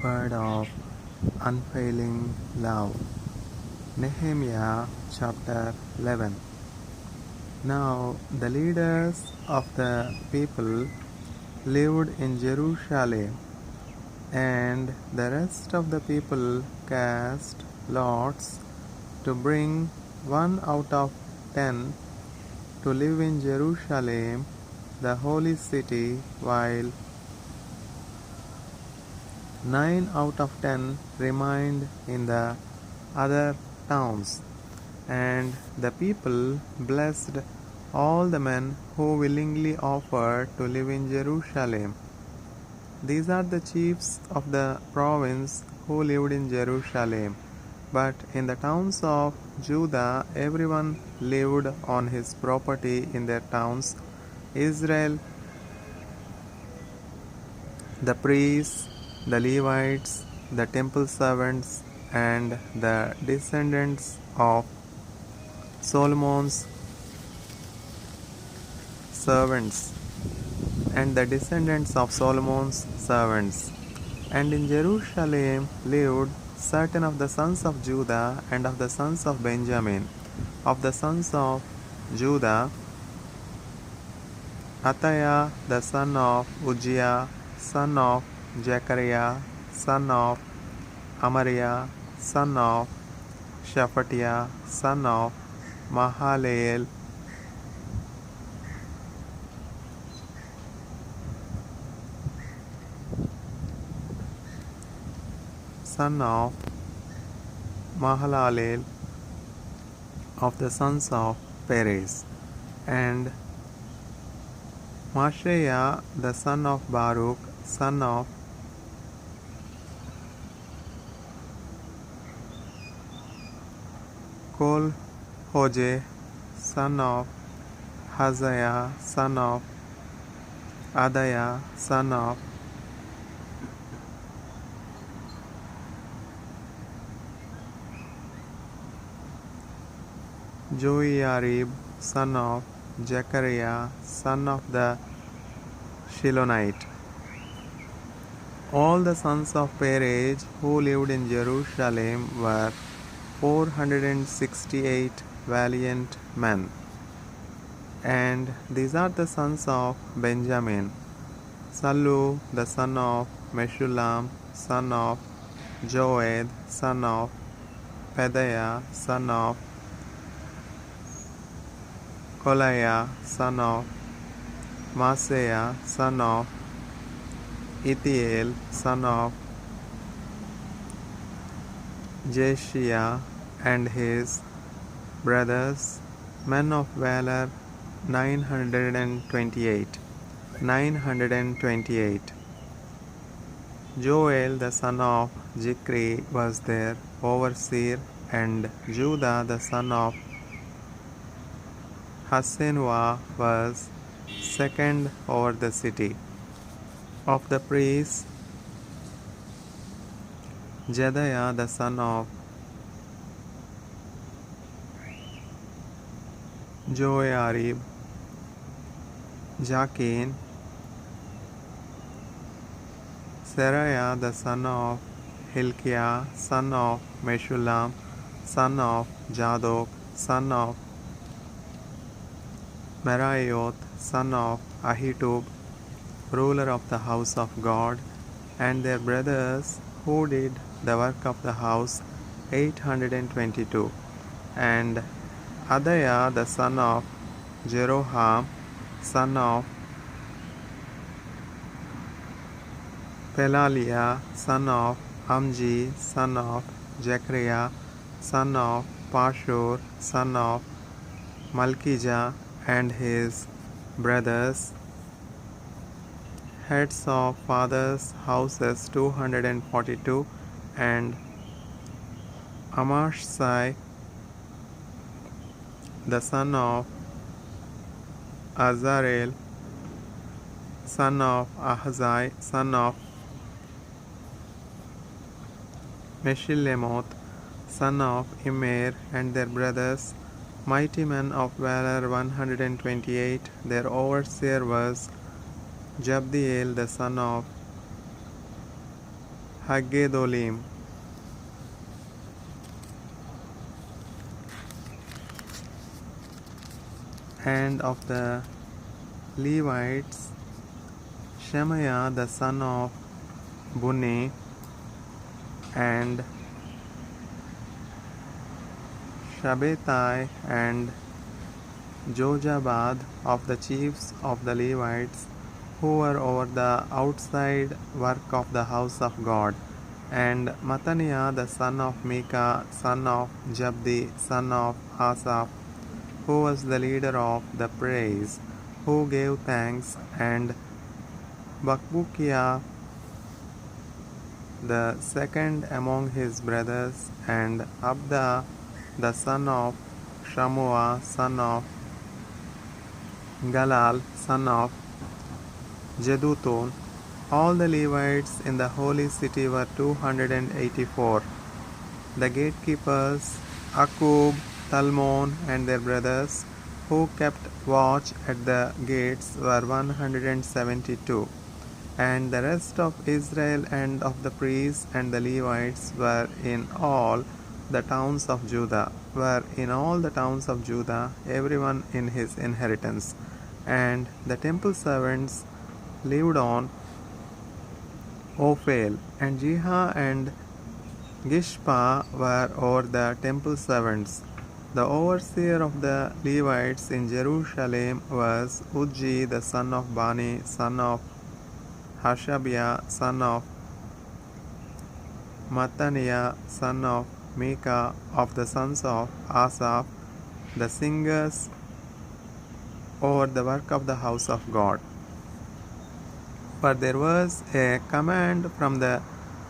word of unfailing love. Nehemiah chapter 11. Now the leaders of the people lived in Jerusalem, and the rest of the people cast lots to bring 1 out of 10 to live in Jerusalem, the holy city, while 9 out of 10 remained in the other towns. And the people blessed all the men who willingly offered to live in Jerusalem. These are the chiefs of the province who lived in Jerusalem. But in the towns of Judah, everyone lived on his property in their towns. Israel, the priests, the Levites, the temple servants, and the descendants of Solomon's servants, and the descendants of Solomon's servants. And in Jerusalem lived certain of the sons of Judah and of the sons of Benjamin. Of the sons of Judah, Athiah the son of Uzziah, son of Zechariah, son of Amariah, son of Shephatiah, son of Mahalalel, son of Mahalalel, of the sons of Perez, and Mashreah the son of Baruch, son of Kol-Hojeh, son of Haziah, son of Adaiah, son of Joiarib, son of Zechariah, son of the Shilonite. All the sons of Perez who lived in Jerusalem were 468 valiant men. And these are the sons of Benjamin: Sallu the son of Meshullam, son of Joed, son of Pedaiah, son of Kolaiah, son of Maaseiah, son of Ithiel, son of Jeshiah, and his brothers, men of valor 928. 928. Joel the son of Zikri was their overseer, and Judah the son of Hassenuah was second over the city. Of the priests, Jedaiah the son of Joiarib, Jakin, Seraiah the son of Hilkiah, son of Meshullam, son of Zadok, son of Meraioth, son of Ahitub, ruler of the house of God, and their brothers who did the work of the house, 822. And Adaiah the son of Jeroham, son of Pelaliah, son of Amji, son of Zechariah, son of Pashur, son of Malkijah, and his brothers, heads of fathers' houses, 242, and Amashsai the son of Azarel, son of Ahazai, son of Meshillemoth, son of Immer, and their brothers, mighty men of valor 128. Their overseer was Jabdiel the son of Haggedolim. And of the Levites, Shemaiah the son of Bunni, and Shabbatai and Jojabad of the chiefs of the Levites, who were over the outside work of the house of God, and Mattaniah the son of Micah, son of Jabdi, son of Asaph, who was the leader of the praise, who gave thanks, and Bakbukiah the second among his brothers, and Abda the son of Shammua, son of Galal, son of Jeduthun. All the Levites in the holy city were 284. The gatekeepers, Akub, Talmon, and their brothers, who kept watch at the gates, were 172. And the rest of Israel and of the priests and the Levites were in all the towns of Judah, everyone in his inheritance. And the temple servants lived on Ophel, and Jeha and Gishpa were over the temple servants. The overseer of the Levites in Jerusalem was Uji the son of Bani, son of Hashabiah, son of Mattaniah, son of Micah, of the sons of Asaph, the singers over the work of the house of God. For there was a command from the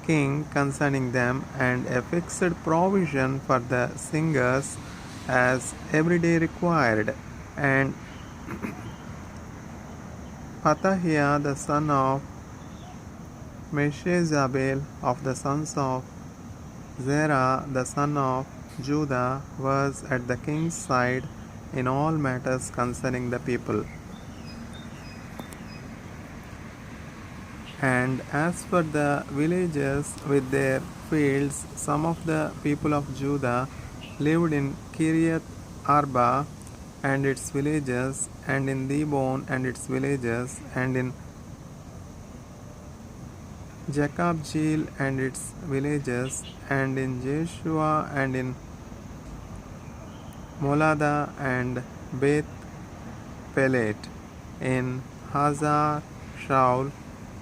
king concerning them, and a fixed provision for the singers as every day required. And Patahiah the son of Meshezabel, of the sons of Zerah the son of Judah, was at the king's side in all matters concerning the people. And as for the villages with their fields, some of the people of Judah lived in Kiriath Arba and its villages, and in Dibon and its villages, and in Jacabjeel and its villages, and in Jeshua, and in Molada, and Beth Pelet, in Hazar Shaul,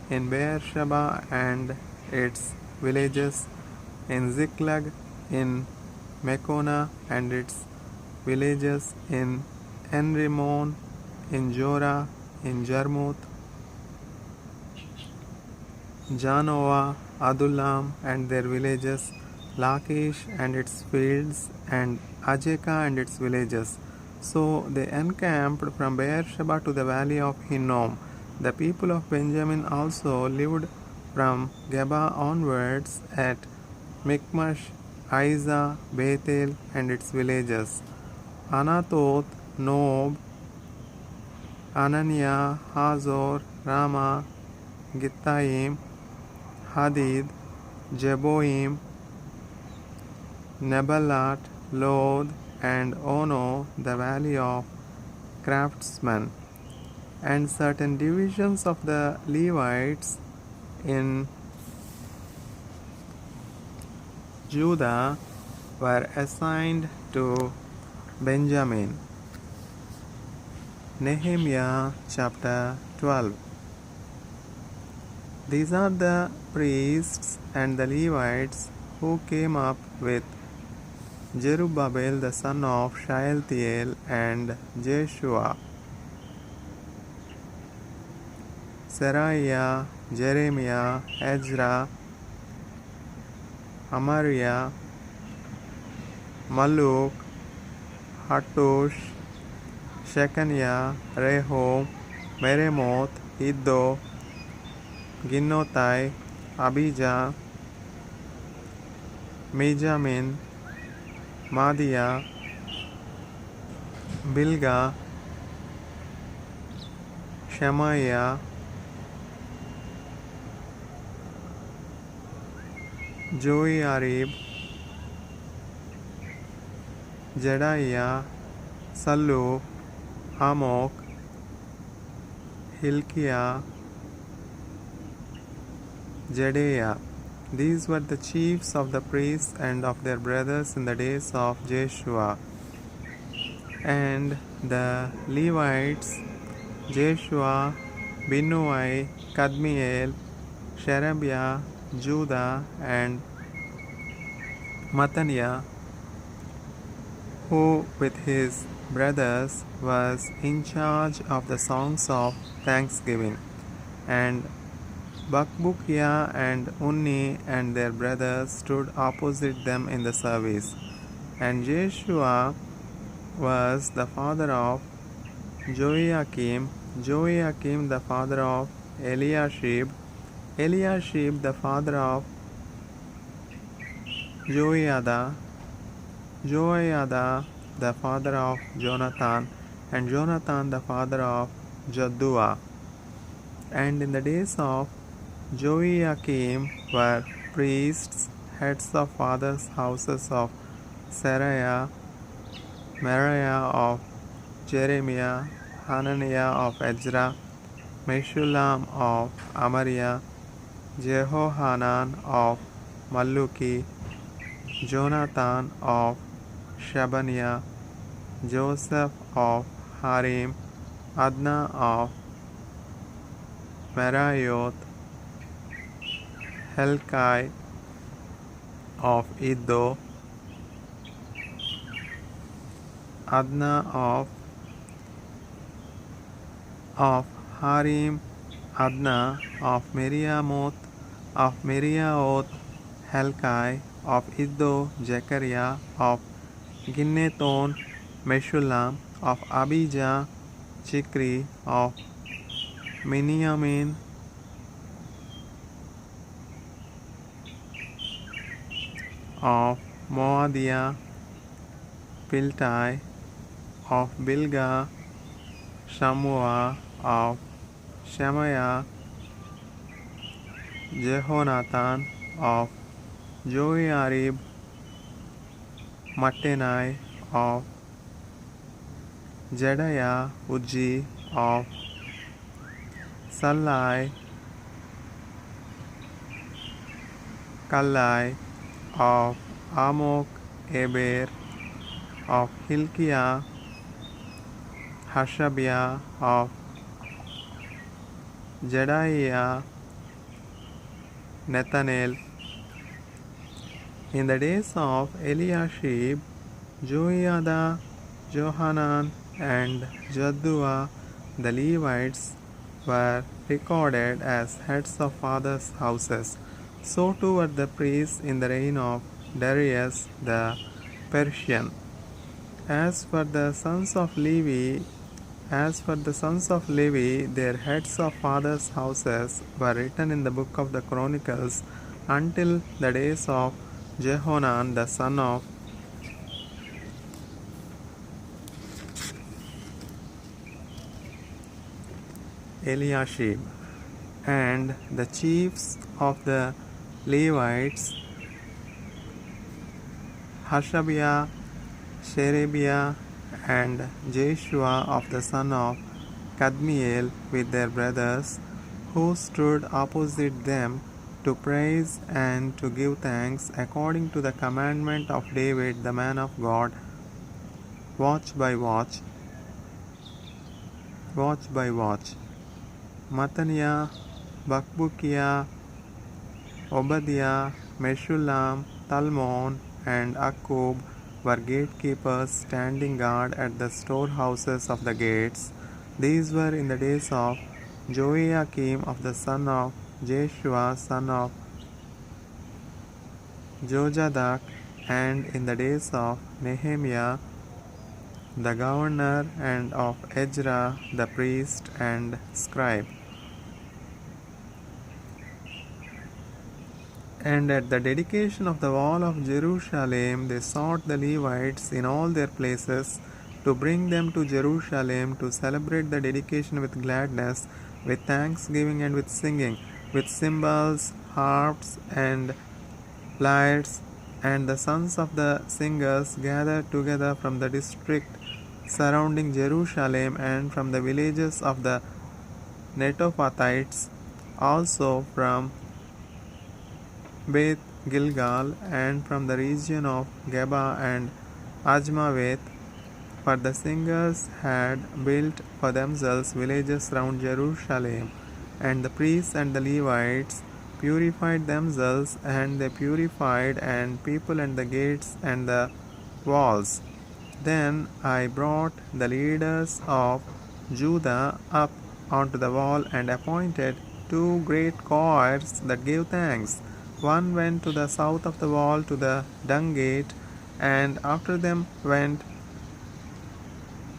in Beersheba and its villages, in Ziklag, in Mekona and its villages, in Enrimmon, in Jorah, in Jarmuth, Janoah, Adullam and their villages, Lachish and its fields, and Ajekah and its villages. So they encamped from Beersheba to the valley of Hinnom. The people of Benjamin also lived from Geba onwards at Michmash, Aizah, Bethel and its villages, Anathoth, Nob, Ananiah, Hazor, Ramah, Gittaim, Hadid, Jeboim, Nebalat, Lod, and Ono, the valley of craftsmen, and certain divisions of the Levites in Judah were assigned to Benjamin. Nehemiah chapter 12. These are the priests and the Levites who came up with Zerubbabel the son of Shealtiel and Jeshua, Seraiah, Jeremiah, Ezra, Amariah, Maluk, Hattush, Shechaniah, Rehum, Meremoth, Iddo, Ginnothai, Abijah, Mijamin, Madiah, Bilgah, Shemaiah, Joiarib, Jedaiah, Sallu, Amok, Hilkiah, Jedaiah. These were the chiefs of the priests and of their brothers in the days of Jeshua. And the Levites, Jeshua, Binnui, Kadmiel, Sherebiah, Judah, and Mattaniah, who with his brothers was in charge of the songs of thanksgiving. And Bakbukiah and Unni and their brothers stood opposite them in the service. And Jeshua was the father of Joiakim, Joiakim the father of Eliashib, Eliashib the father of Joiada, Joiada the father of Jonathan, and Jonathan the father of Jaddua. And in the days of Joiakim were priests, heads of fathers' houses of Seraiah, Meriah of Jeremiah, Hananiah of Ezra, Meshullam of Amariah, Jehohanan of Malluki, Jonathan of Shabaniah, Joseph of Harim, Adna of Meraioth, Helkai of Iddo, Adna of Harim, Adna of Miriamoth, Helkai of Iddo, Zechariah of Ginnethon, Meshullam of Abijah, Chikri of Miniamin, of Moadiah, Piltai of Bilgah, Shammua of Shemaiah, Jehonathan of Joiarib, Mattenai of Jedaiah, Uji of Sallai, Kallai of Amok, Eber of Hilkiah, Hashabiah of Jedaiah, Nethanel. In the days of Eliashib, Joiada, Johanan, and Jaddua, the Levites were recorded as heads of fathers' houses. So too were the priests in the reign of Darius the Persian. As for the sons of Levi, their heads of fathers' houses were written in the book of the Chronicles until the days of Jehonan the son of Eliashib. And the chiefs of the Levites, Hashabiah, Sherebiah, and Jeshua of the son of Kadmiel with their brothers, who stood opposite them to praise and to give thanks according to the commandment of David the man of God, watch by watch. Mattaniah, Bakbukiah, Obadiah, Meshullam, Talmon, and Akkub were gatekeepers standing guard at the storehouses of the gates. These were in the days of Joiakim of the son of Jeshua, son of Jozadak, and in the days of Nehemiah, the governor, and of Ezra, the priest and scribe. And at the dedication of the wall of Jerusalem, they sought the Levites in all their places to bring them to Jerusalem to celebrate the dedication with gladness, with thanksgiving and with singing, with cymbals, harps, and lyres, and the sons of the singers gathered together from the district surrounding Jerusalem and from the villages of the Netophathites, also from Beth Gilgal and from the region of Geba and Ajmaveth, for the singers had built for themselves villages round Jerusalem, and the priests and the Levites purified themselves, and they purified and people and the gates and the walls. Then I brought the leaders of Judah up onto the wall and appointed two great choirs that gave thanks. One went to the south of the wall to the dung gate, and after them went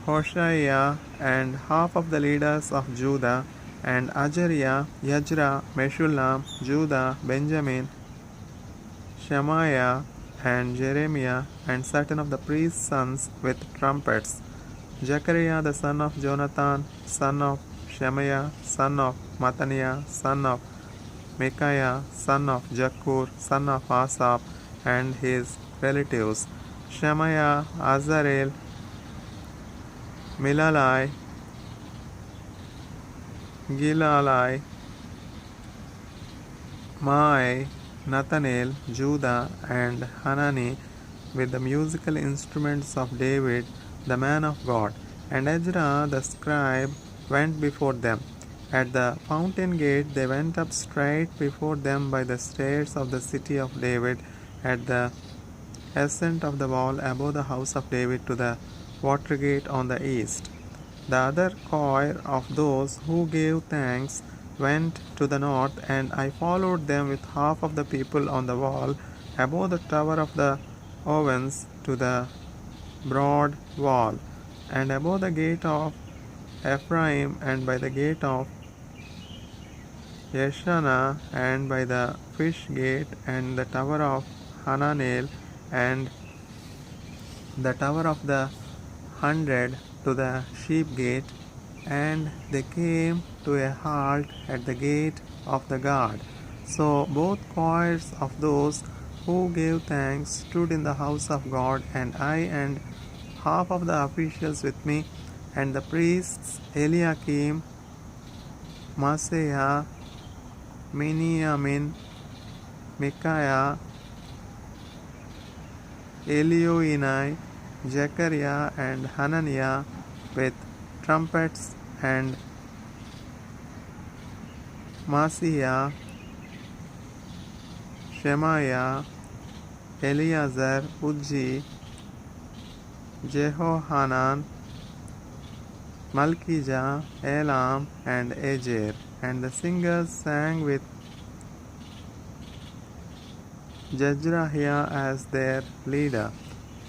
Hoshaiah and half of the leaders of Judah, and Azariah, Yajra, Meshullam, Judah, Benjamin, Shemaiah, and Jeremiah, and certain of the priests' sons with trumpets. Zechariah the son of Jonathan, son of Shemaiah, son of Mattaniah, son of Micaiah, son of Jakur, son of Asaph, and his relatives. Shemaiah, Azarel, Milalai, Gilalai, Mai, Nathanael, Judah, and Hanani with the musical instruments of David, the man of God. And Ezra the scribe went before them. At the fountain gate they went up straight before them by the stairs of the city of David, at the ascent of the wall above the house of David to the water gate on the east. The other choir of those who gave thanks went to the north, and I followed them with half of the people on the wall above the tower of the ovens to the broad wall, and above the gate of Ephraim, and by the gate of Yeshana, and by the fish gate, and the tower of Hananel, and the tower of the 100 to the sheep gate, and they came to a halt at the gate of the guard. So both choirs of those who gave thanks stood in the house of God, and I and half of the officials with me, and the priests Eliakim, Maaseiah, Miniamin, Micaiah, Elioenai, Zechariah, and Hananiah with trumpets, and Maaseiah, Shemaiah, Eleazar, Uzzi, Jehohanan, Malkijah, Elam, and Ezer. And the singers sang with Jezrahiah as their leader.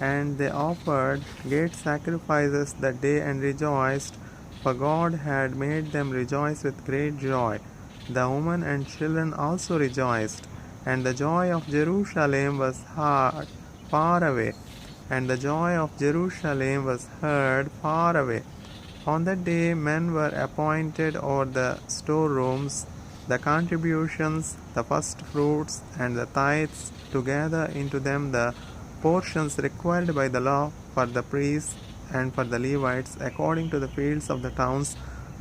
And they offered great sacrifices that day and rejoiced, for God had made them rejoice with great joy. The women and children also rejoiced, and the joy of Jerusalem was heard far away, and the joy of Jerusalem was heard far away. On that day men were appointed over the storerooms, the contributions, the first fruits, and the tithes, to gather into them the portions required by the law for the priests and for the Levites, according to the fields of the towns.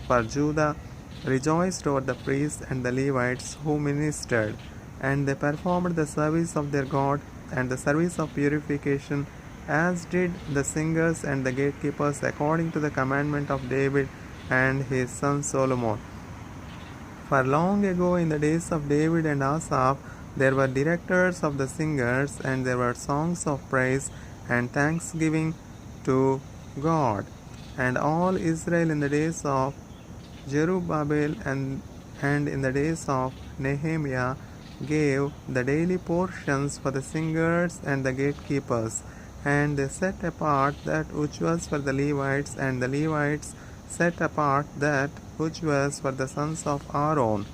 For Judah rejoiced over the priests and the Levites who ministered, and they performed the service of their God and the service of purification, as did the singers and the gatekeepers, according to the commandment of David and his son Solomon. For long ago, in the days of David and Asaph, there were directors of the singers, and there were songs of praise and thanksgiving to God. And all Israel in the days of Zerubbabel and in the days of Nehemiah gave the daily portions for the singers and the gatekeepers, and they set apart that which was for the Levites, and the Levites set apart that which was for the sons of Aaron.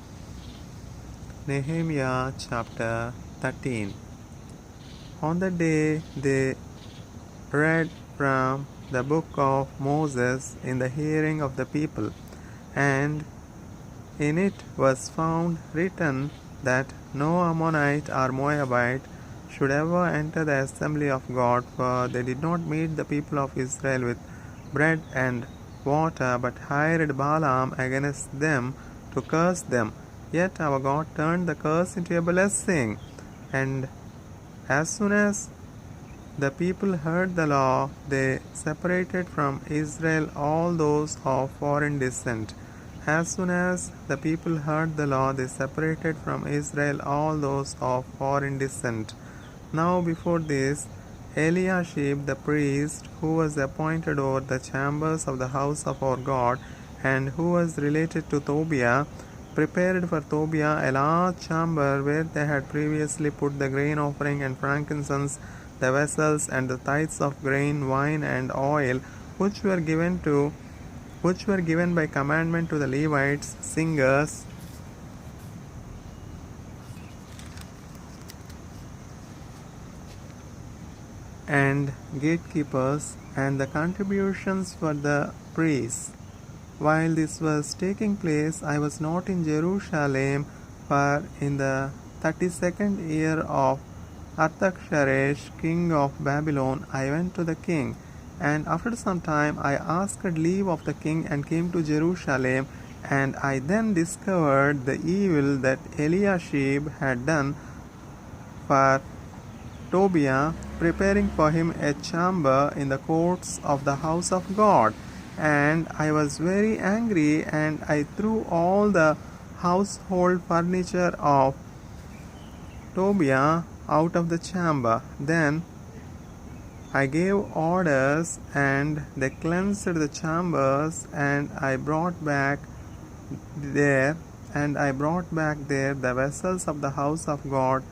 Nehemiah chapter 13. On the day they read from the book of Moses in the hearing of the people, and in it was found written that no Ammonite or Moabite, should ever enter the assembly of God, for they did not meet the people of Israel with bread and water, but hired Balaam against them to curse them. Yet our God turned the curse into a blessing. And as soon as the people heard the law, they separated from Israel all those of foreign descent. As soon as the people heard the law, they separated from Israel all those of foreign descent. Now before this, Eliashib the priest, who was appointed over the chambers of the house of our God, and who was related to Tobiah, prepared for Tobiah a large chamber where they had previously put the grain offering and frankincense, the vessels and the tithes of grain, wine, and oil, which were given by commandment to the Levites, singers, and gatekeepers, and the contributions for the priests. While this was taking place, I was not in Jerusalem, for in the 32nd year of Artaxerxes, king of Babylon, I went to the king. And after some time I asked leave of the king and came to Jerusalem. And I then discovered the evil that Eliashib had done for Tobiah, preparing for him a chamber in the courts of the house of God. And I was very angry, and I threw all the household furniture of Tobiah out of the chamber. Then I gave orders, and they cleansed the chambers, and I brought back there the vessels of the house of God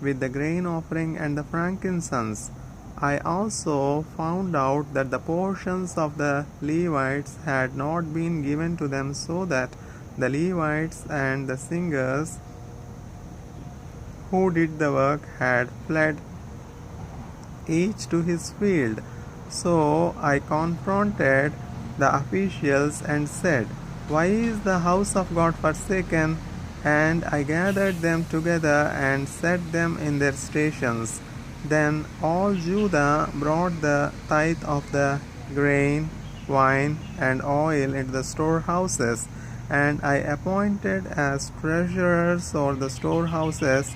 with the grain offering and the frankincense. I also found out that the portions of the Levites had not been given to them, so that the Levites and the singers who did the work had fled each to his field. So I confronted the officials and said, "Why is the house of God forsaken?" And I gathered them together and set them in their stations. Then all Judah brought the tithe of the grain, wine, and oil into the storehouses, and I appointed as treasurers over the storehouses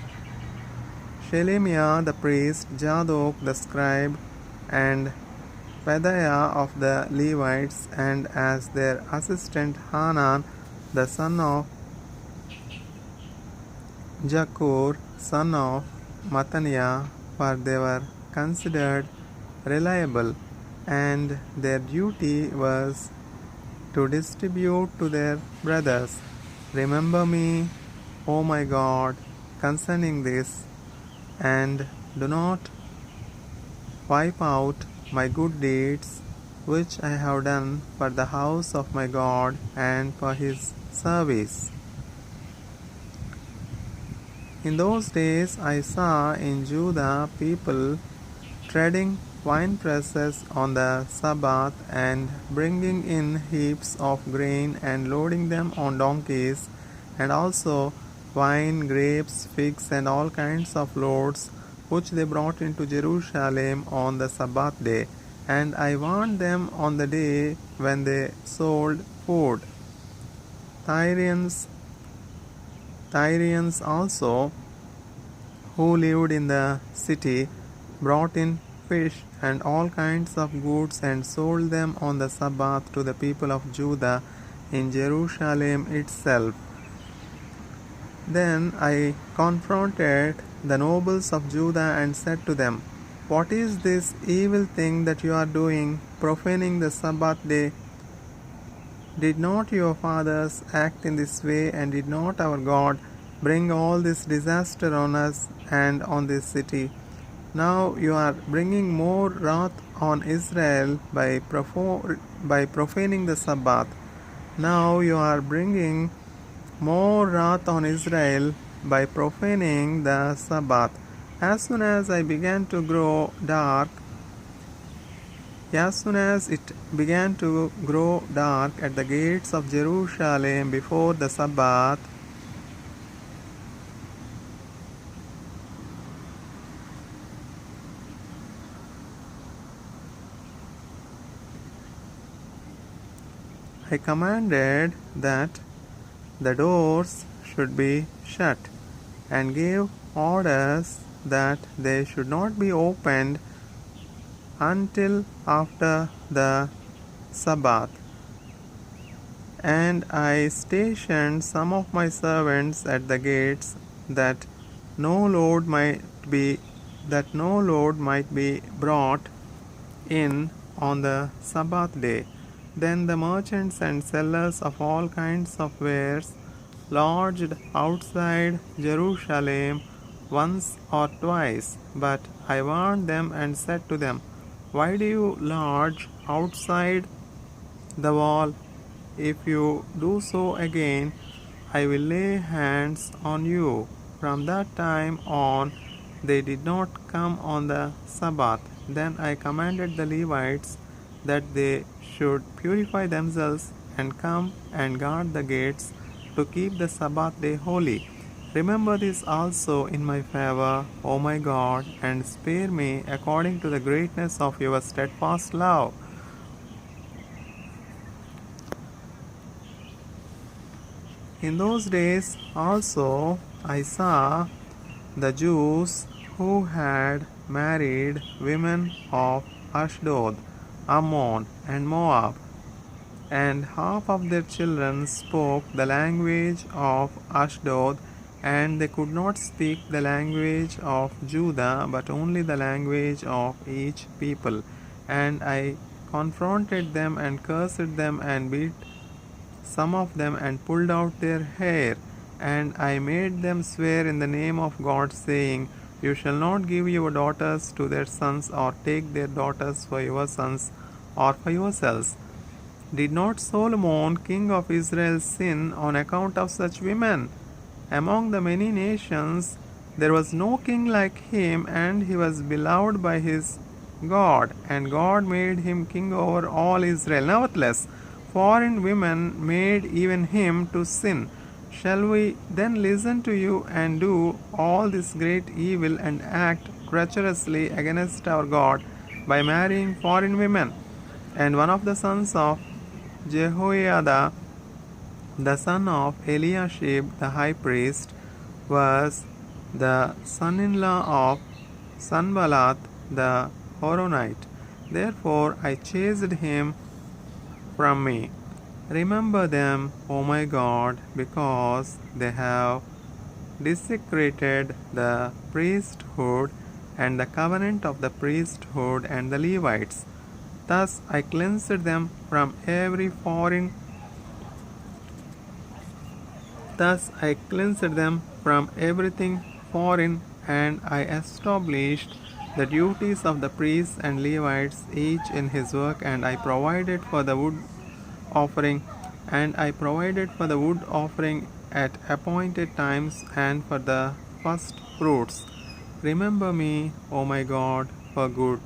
Shelemiah the priest, Zadok the scribe, and Pedaiah of the Levites, and as their assistant Hanan the son of Jakur, son of Mattaniah, for they were considered reliable, and their duty was to distribute to their brothers. Remember me, O my God, concerning this, and do not wipe out my good deeds which I have done for the house of my God and for his service. In those days I saw in Judah people treading wine presses on the Sabbath, and bringing in heaps of grain and loading them on donkeys, and also wine, grapes, figs, and all kinds of loads, which they brought into Jerusalem on the Sabbath day. And I warned them on the day when they sold food. Tyrians also, who lived in the city, brought in fish and all kinds of goods and sold them on the Sabbath to the people of Judah in Jerusalem itself. Then I confronted the nobles of Judah and said to them, "What is this evil thing that you are doing, profaning the Sabbath day? Did not your fathers act in this way, and did not our God bring all this disaster on us and on this city? Now you are bringing more wrath on Israel by profaning the Sabbath. Now you are bringing more wrath on Israel by profaning the Sabbath." As soon as it began to grow dark at the gates of Jerusalem before the Sabbath, I commanded that the doors should be shut, and gave orders that they should not be opened until after the Sabbath. And I stationed some of my servants at the gates, that no load might be brought in on the Sabbath day. Then the merchants and sellers of all kinds of wares lodged outside Jerusalem once or twice, but I warned them and said to them, why do you lodge outside the wall? If you do so again, I will lay hands on you. From that time on, they did not come on the Sabbath. Then I commanded the Levites that they should purify themselves and come and guard the gates to keep the Sabbath day holy. Remember this also in my favor, O my God, and spare me according to the greatness of your steadfast love. In those days also I saw the Jews who had married women of Ashdod, Ammon, and Moab, and half of their children spoke the language of Ashdod, and they could not speak the language of Judah, but only the language of each people. And I confronted them and cursed them and beat some of them and pulled out their hair. And I made them swear in the name of God, saying, you shall not give your daughters to their sons, or take their daughters for your sons, or for yourselves. Did not Solomon, king of Israel, sin on account of such women? Among the many nations there was no king like him, and he was beloved by his God, and God made him king over all Israel. Nevertheless, foreign women made even him to sin. Shall we then listen to you and do all this great evil and act treacherously against our God by marrying foreign women? And one of the sons of Jehoiada, the son of Eliashib the high priest, was the son-in-law of Sanballat the Horonite. Therefore I chased him from me. Remember them, O my God, because they have desecrated the priesthood and the covenant of the priesthood and the Levites. Thus I cleansed them from every foreign Thus I cleansed them from everything foreign, and I established the duties of the priests and Levites, each in his work, and I provided for the wood offering, at appointed times, and for the first fruits. Remember me, O my God, for good,